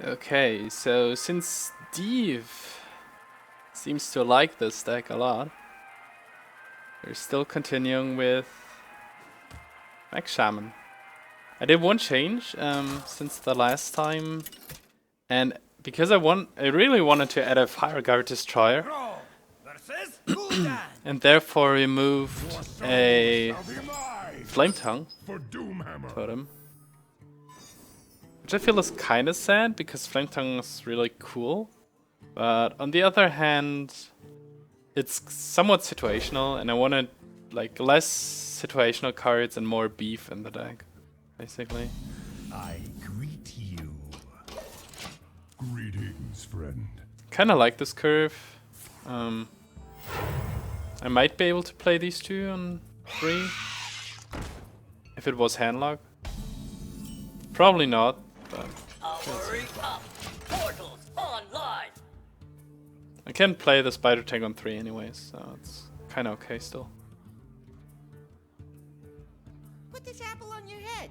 Okay, so since Steve seems to like this deck a lot, we're still continuing with Mech Shaman. I did one change since the last time, and because I really wanted to add a Fireguard Destroyer, and therefore removed a Flametongue Totem. Which I feel is kind of sad, because Flametongue is really cool. But on the other hand, it's somewhat situational, and I wanted like less situational cards and more beef in the deck, basically. I greet you. Greetings, friend. Kinda like this curve. I might be able to play these two on 3. If it was handlock. Probably not, but I can play the spider tank on 3 anyways, so it's kinda okay still. Put this apple on your head.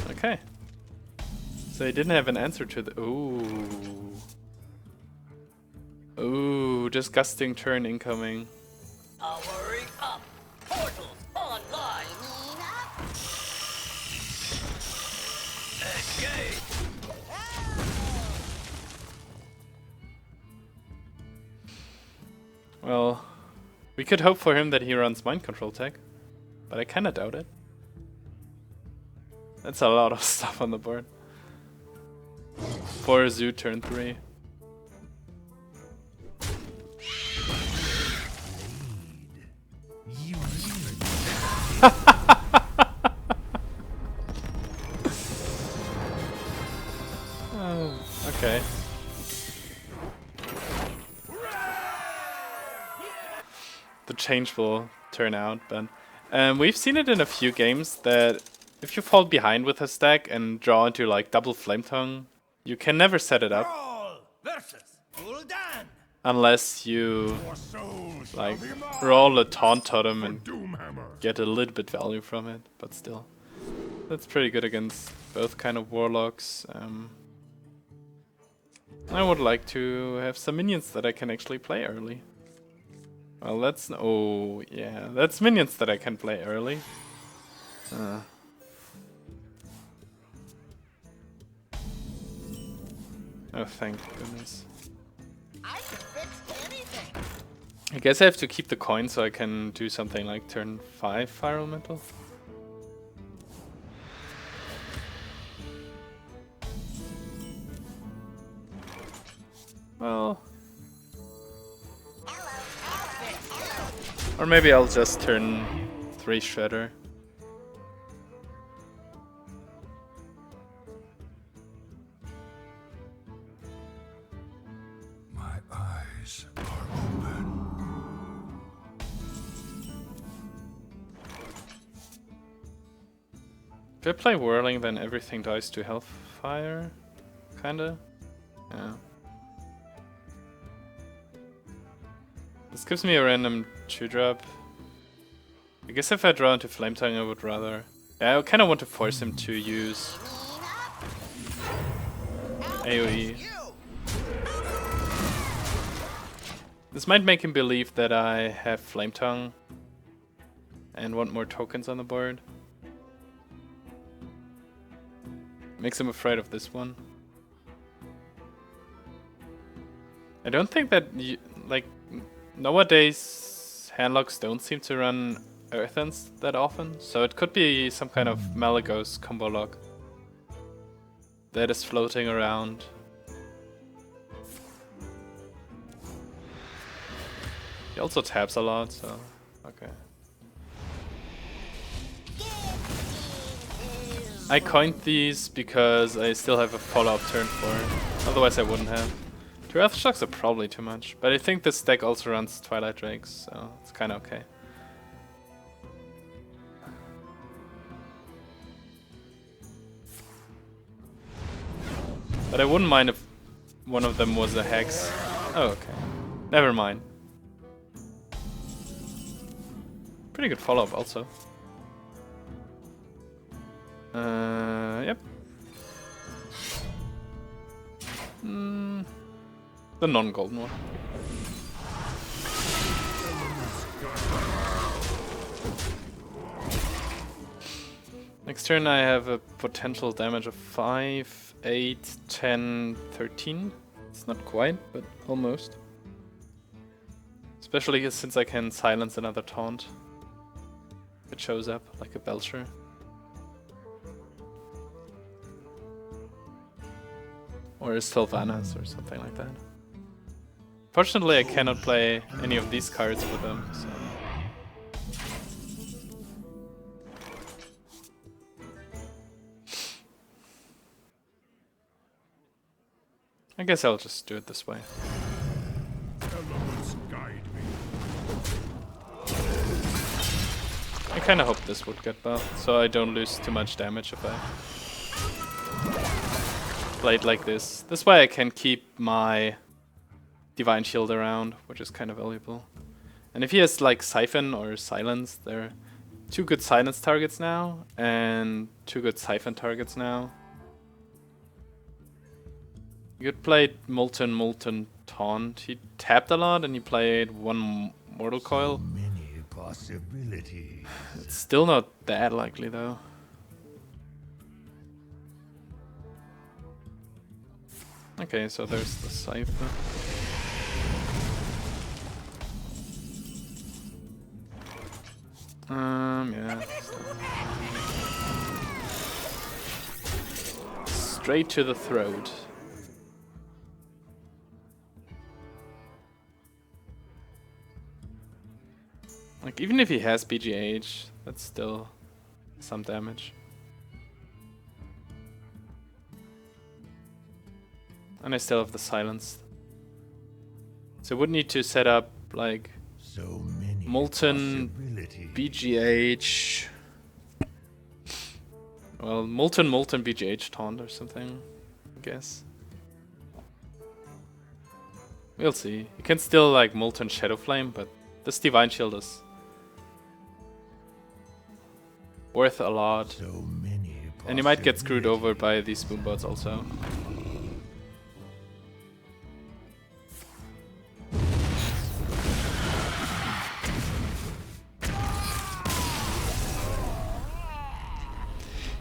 Okay. So he didn't have an answer to the ooh. Ooh, disgusting turn incoming. Powering up. Portals online. Escape. Well, we could hope for him that he runs mind control tech, but I kinda doubt it. That's a lot of stuff on the board. For Azure turn 3. Oh, okay. The change will turn out, but we've seen it in a few games that if you fall behind with a stack and draw into like double Flametongue, you can never set it up unless you like roll a taunt totem and get a little bit value from it, but still. That's pretty good against both kind of warlocks. I would like to have some minions that I can actually play early. Well, that's... oh, yeah. That's minions that I can play early. Oh, thank goodness. I can fix anything. I guess I have to keep the coin so I can do something like turn 5 Viral Metal. Well... or maybe I'll just turn 3 Shredder. My eyes are open. If I play Whirling, then everything dies to Hellfire, kinda. Yeah. This gives me a random 2-drop. I guess if I draw into Flametongue, I would rather... yeah, I kinda want to force him to use AoE. This might make him believe that I have Flametongue and want more tokens on the board. Makes him afraid of this one. I don't think that, like, nowadays handlocks don't seem to run Earthens that often, so it could be some kind of Malygos combo lock that is floating around. He also taps a lot, so okay. I coined these because I still have a follow-up turn for it, otherwise I wouldn't have. 2 Earthshocks are probably too much, but I think this deck also runs Twilight Drakes, so it's kinda okay. But I wouldn't mind if one of them was a Hex. Oh, okay. Never mind. Pretty good follow-up also. Yep. The non-golden one. Next turn I have a potential damage of 5, 8, 10, 13. It's not quite, but almost. Especially since I can silence another taunt. If it shows up, like a Belcher. Or a Sylvanas or something like that. Fortunately I cannot play any of these cards with them, so... I guess I'll just do it this way. Elements guide me. I kinda hope this would get buffed, so I don't lose too much damage if I play it like this. This way I can keep my Divine Shield around, which is kind of valuable. And if he has like Siphon or Silence, there are 2 good Silence targets now, and 2 good Siphon targets now. You could play Molten Taunt. He tapped a lot and he played 1 Mortal Coil. Many possibilities. It's still not that likely though. Okay, so there's the Siphon. Yeah. Straight to the throat. Like, even if he has BGH, that's still some damage. And I still have the Silence. So I would need to set up, like, So many Molten possibilities. BGH. Well, Molten BGH Taunt or something, I guess. We'll see. You can still, like, Molten Shadow Flame, but this Divine Shield is worth a lot. So many And you might get screwed over by these Spoonbots also.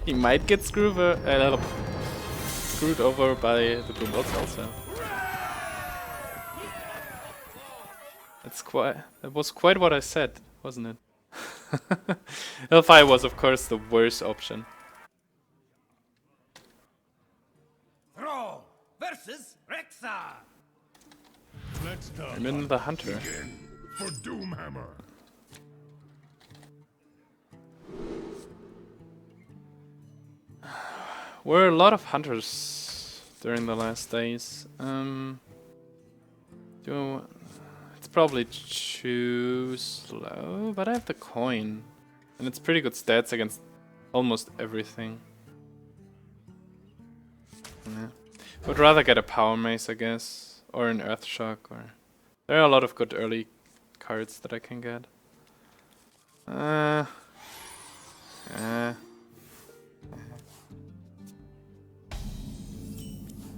He might get screwed over by the Spoonbots also. That was quite what I said, wasn't it? Hellfire was of course the worst option. Thrall versus Rexar. Let's the I'm in the Hunter. begin for Doomhammer. Were a lot of Hunters during the last days. It's probably too slow, but I have the coin. And it's pretty good stats against almost everything. Yeah. Would rather get a Powermace, I guess. Or an Earthshock, or... There are a lot of good early cards that I can get.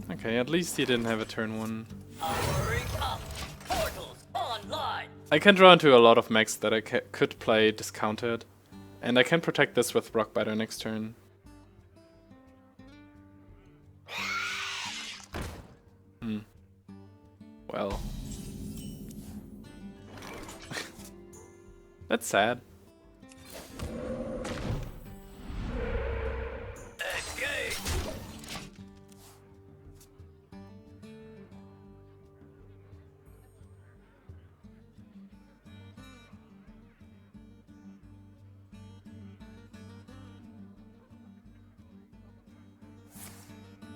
Okay, at least he didn't have a turn 1. Powering up. Portals online. I can draw into a lot of mechs that I could play discounted. And I can protect this with Rockbiter next turn. Well. That's sad. Engage.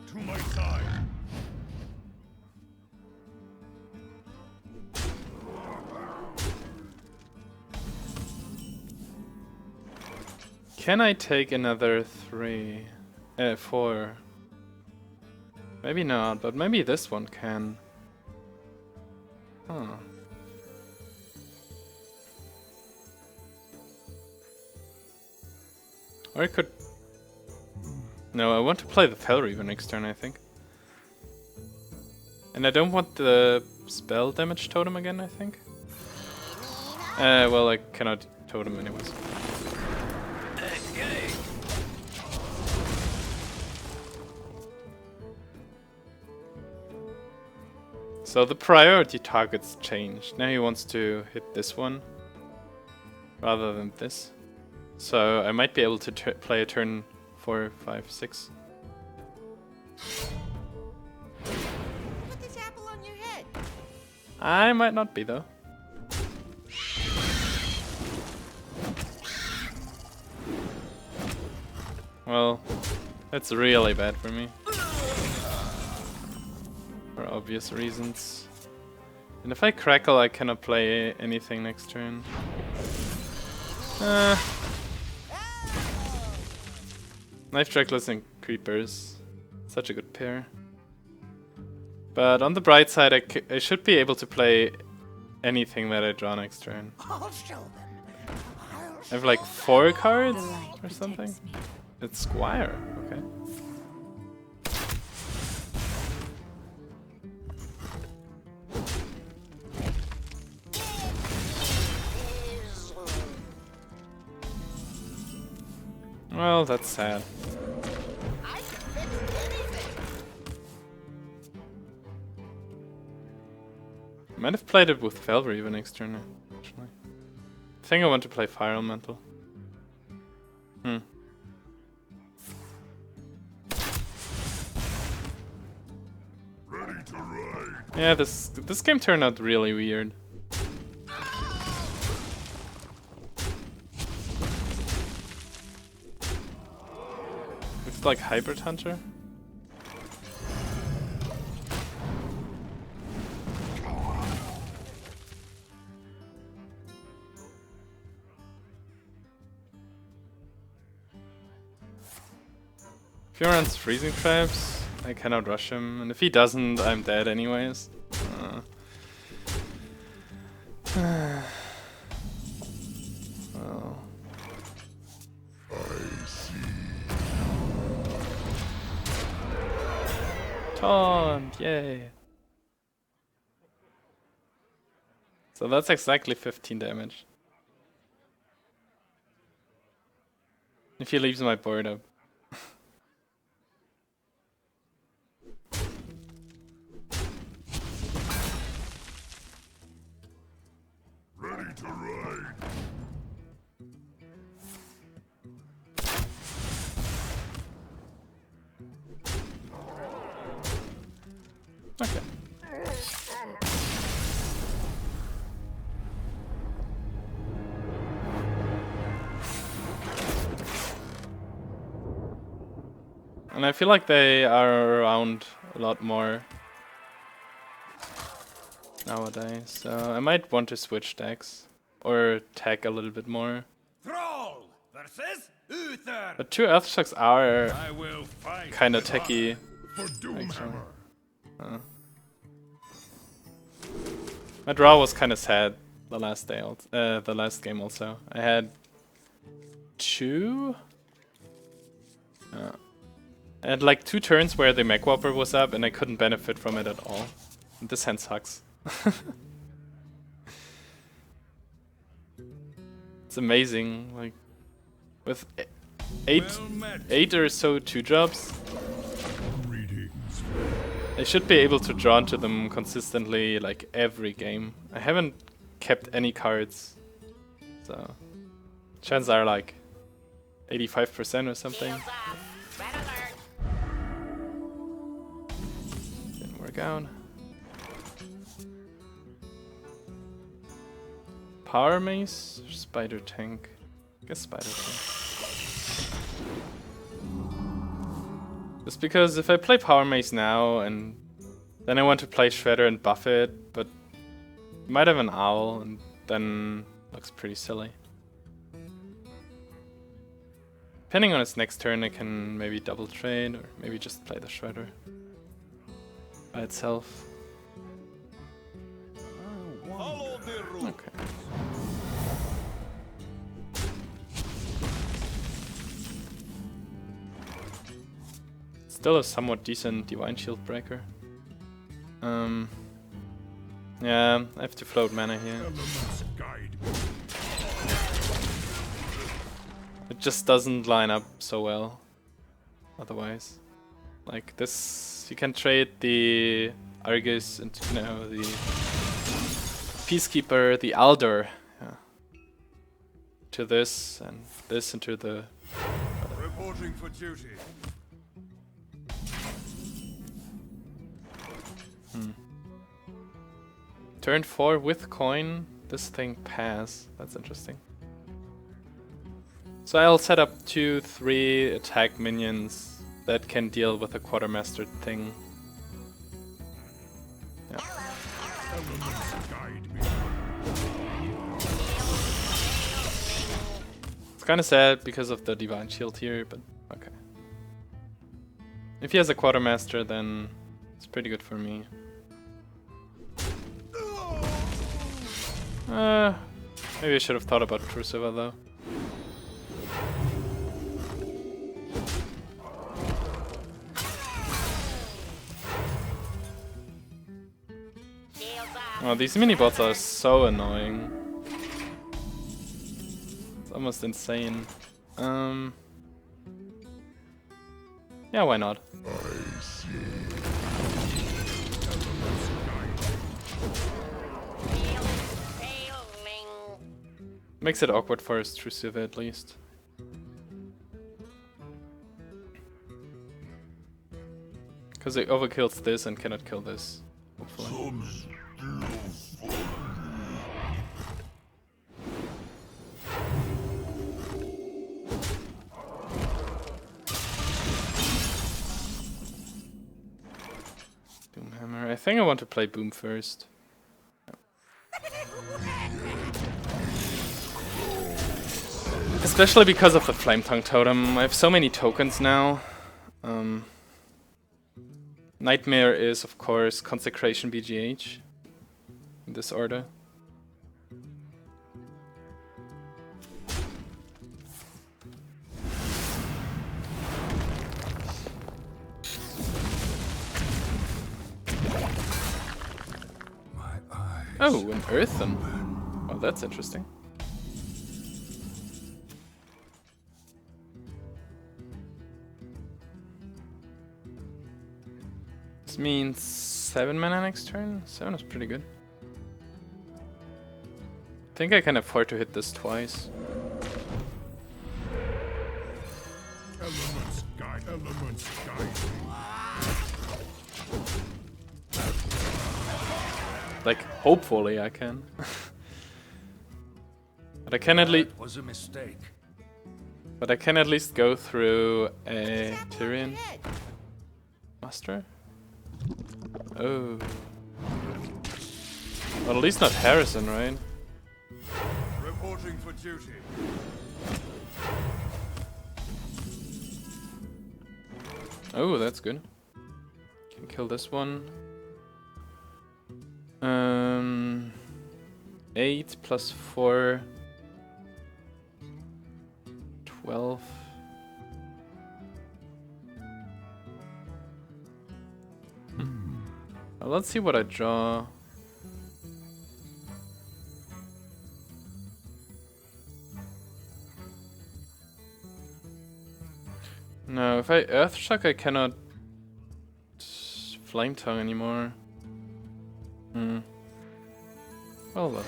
To my side. Can I take another 3? 4? Maybe not, but maybe this one can. Huh. Or I could... No, I want to play the Fel Reaver next turn, I think. And I don't want the spell damage totem again, I think. Well, I cannot totem anyways. Engage. So the priority targets changed. Now he wants to hit this one rather than this. So I might be able to play a turn 4, 5, 6. Put this apple on your head. I might not be though. Well, that's really bad for me. For obvious reasons. And if I Crackle, I cannot play anything next turn. Knife Trackless and Creepers. Such a good pair. But on the bright side, I should be able to play anything that I draw next turn. I'll show them. I have like 4 cards The light or protects something. me. It's Squire, okay. Well, that's sad. I can fix anything. I might have played it with Reaver next turn, actually. I think I want to play Fire Elemental. Ready to ride. Yeah, this game turned out really weird. It's like Hybrid Hunter. If he runs freezing traps, I cannot rush him, and if he doesn't, I'm dead anyways. Well. Taunt, yay! So that's exactly 15 damage. If he leaves my board up. Ready to ride. Okay. And I feel like they are around a lot more nowadays, so I might want to switch decks or tag a little bit more. Thrall versus Uther. But 2 Earthshocks are I will fight. kind of techy. For Doomhammer. My draw was kind of sad the last day, the last game also. I had 2. I had like 2 turns where the Mechwarper was up and I couldn't benefit from it at all. And this hand sucks. It's amazing, like with 8 or so 2-drops, Greetings. I should be able to draw into them consistently like every game. I haven't kept any cards, so chances are like 85% or something. Didn't work out. Powermace or Spider Tank? I guess Spider Tank. Just because if I play Powermace now and then I want to play Shredder and buff it, but might have an owl and then looks pretty silly. Depending on its next turn, I can maybe double trade or maybe just play the Shredder by itself. Okay. Still a somewhat decent Divine Shield Breaker. Yeah, I have to float mana here. Elements guide me. It just doesn't line up so well. Otherwise, like this, you can trade the Argus into the Peacekeeper, the Alder, yeah, to this and this into the. Reporting for duty. Turn 4 with coin. This thing pass. That's interesting. So I'll set up 2-3 attack minions that can deal with the Quartermaster thing. Yeah. Elements guide me. It's kind of sad because of the Divine Shield here, but okay. If he has a Quartermaster, then it's pretty good for me. Maybe I should have thought about Crucible though. Oh, these mini-bots are so annoying. It's almost insane. Yeah, why not? Makes it awkward for his Truciva at least. Because it overkills this and cannot kill this, hopefully. Doomhammer. I think I want to play Boom first. Especially because of the Flametongue totem. I have so many tokens now. Nightmare is, of course, Consecration BGH in this order. Oh, an Earthen. Oh, that's interesting. This means 7 mana next turn. 7 is pretty good. I think I can afford to hit this twice. Elements guide. Elements guide me. Like, hopefully I can. But I can at least. Was a mistake. But I can at least go through a Apple on Tyrion your head. Master. Oh. Well, at least not Harrison, right? Reporting for duty. Oh, that's good. Can kill this one. 8 plus 4. 12. Well, let's see what I draw. No, if I Earthshock, I cannot Flametongue anymore. Well then.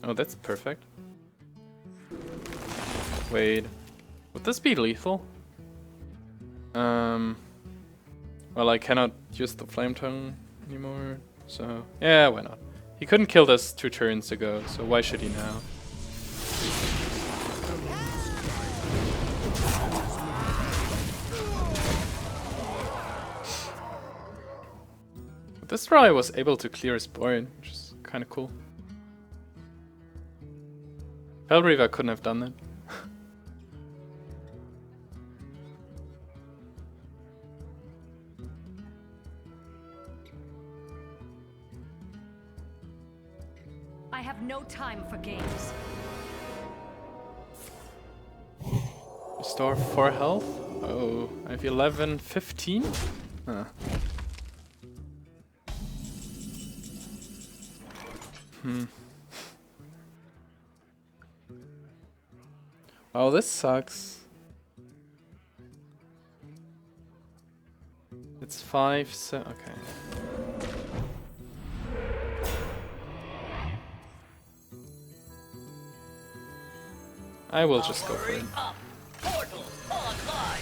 Oh, that's perfect. Wait, would this be lethal? Well, I cannot use the Flametongue anymore, so yeah, why not? He couldn't kill this 2 turns ago, so why should he now? But this draw I was able to clear his board, which is kind of cool. Reaver couldn't have done that. I have no time for games. Restore 4 health. Oh, I have 11, 15? Huh. Oh, this sucks. It's 5, so okay. I will just go for it. Up. Portal online.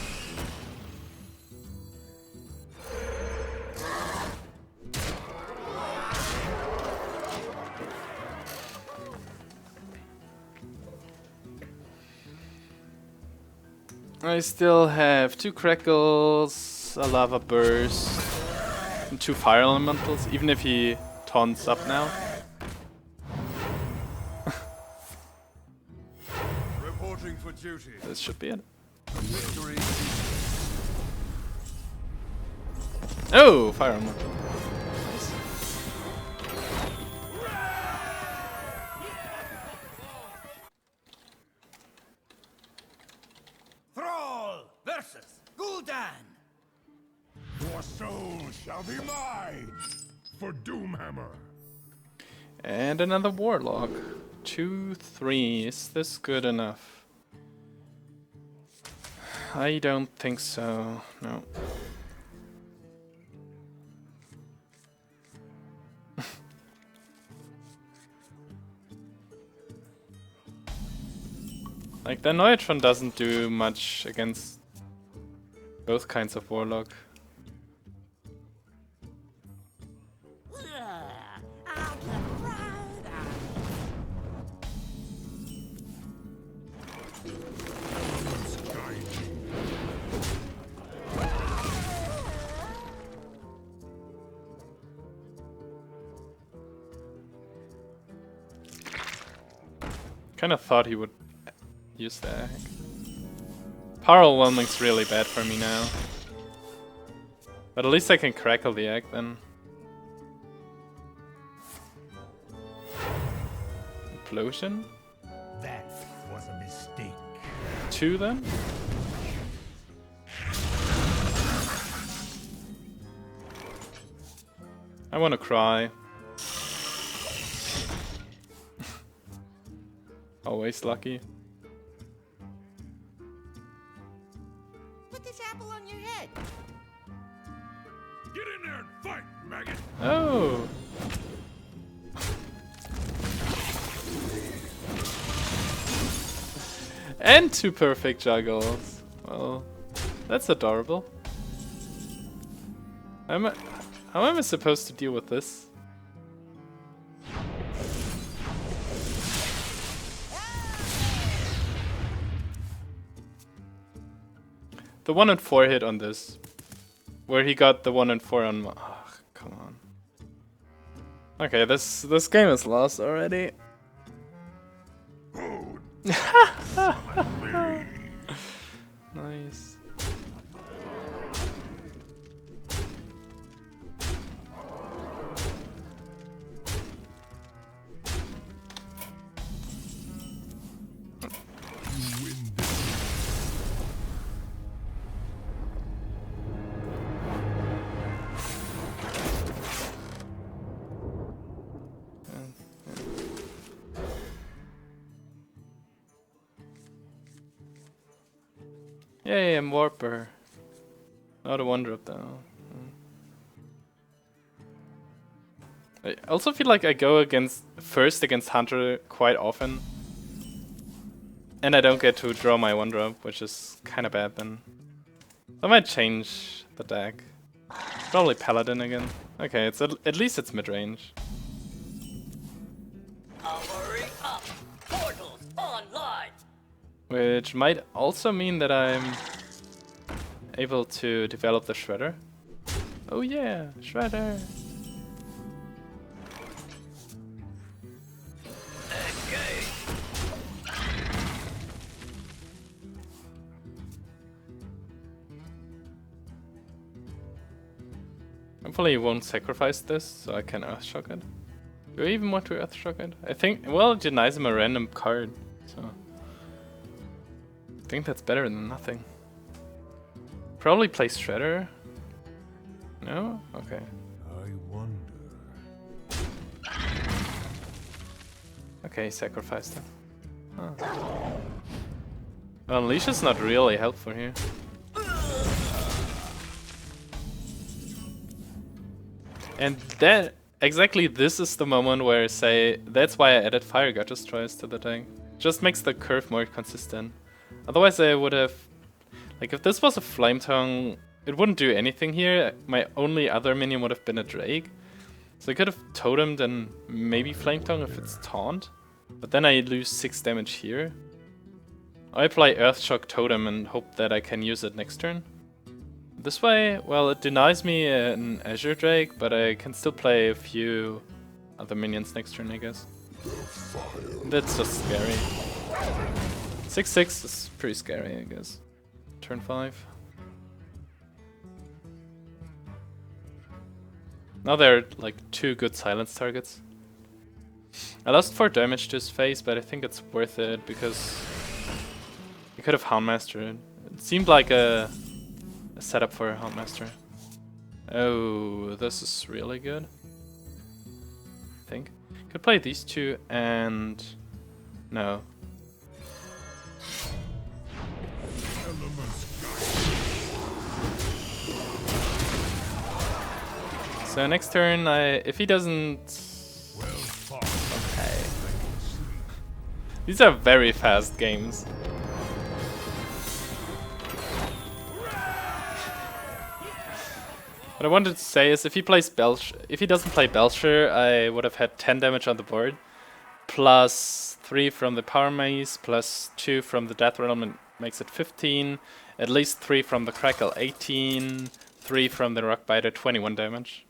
I still have 2 Crackles, a Lava Burst, and 2 Fire Elementals, even if he taunts up now. Reporting for duty. This should be it. Victory. Oh, Fire Elemental. Nice. Thrall versus Gul'dan. Your soul shall be mine for Doomhammer. And another Warlock. 2, 3. Is this good enough? I don't think so. No. Like, the Annoy-o-Tron doesn't do much against both kinds of Warlock. I'll get right out. Elements guide me. Kinda thought he would use the egg. Power Overwhelming's really bad for me now. But at least I can crackle the egg then. Implosion? That was a mistake. 2 then? I wanna cry. Always lucky. Put this apple on your head. Get in there and fight, maggot. Oh! And 2 perfect juggles. Well, that's adorable. How am I supposed to deal with this? The 1 and 4 hit on this. Where he got the 1 and 4 on my... Oh, come on. Okay, this game is lost already. Nice. You win this. Yay, I'm Warper. Not a one drop though. I also feel like I go first against Hunter quite often. And I don't get to draw my one drop, which is kinda bad then. I might change the deck. Probably Paladin again. Okay, it's at least it's mid-range. Powering up. Portals online. Which might also mean that I'm able to develop the Shredder. Oh yeah, Shredder! Engage. Hopefully he won't sacrifice this, so I can Earthshock it. Do I even want to Earthshock it? I think, well, it denies him a random card, so... I think that's better than nothing. Probably play Shredder. No? Okay. I wonder. Okay, sacrificed him. Huh. Well, Unleash is not really helpful here. And that exactly this is the moment where I say that's why I added Fireguard Destroyers to the deck. Just makes the curve more consistent. Otherwise I would have, like if this was a Flametongue, it wouldn't do anything here. My only other minion would have been a Drake. So I could have Totemed and maybe Flametongue if it's Taunt. But then I lose 6 damage here. I play Earthshock Totem and hope that I can use it next turn. This way, well, it denies me an Azure Drake, but I can still play a few other minions next turn, I guess. That's just scary. 6/6 is pretty scary, I guess. Turn 5. Now there are like 2 good silence targets. I lost 4 damage to his face, but I think it's worth it because I could have Houndmastered. It seemed like a setup for a Houndmaster. Oh, this is really good. I think. Could play these 2 and... no. So next turn, if he doesn't... okay. These are very fast games. What I wanted to say is if he plays if he doesn't play Belcher, I would have had 10 damage on the board, plus 3 from the Powermace, plus 2 from the Death Realm, and makes it 15. At least 3 from the Crackle, 18. 3 from the Rockbiter, 21 damage.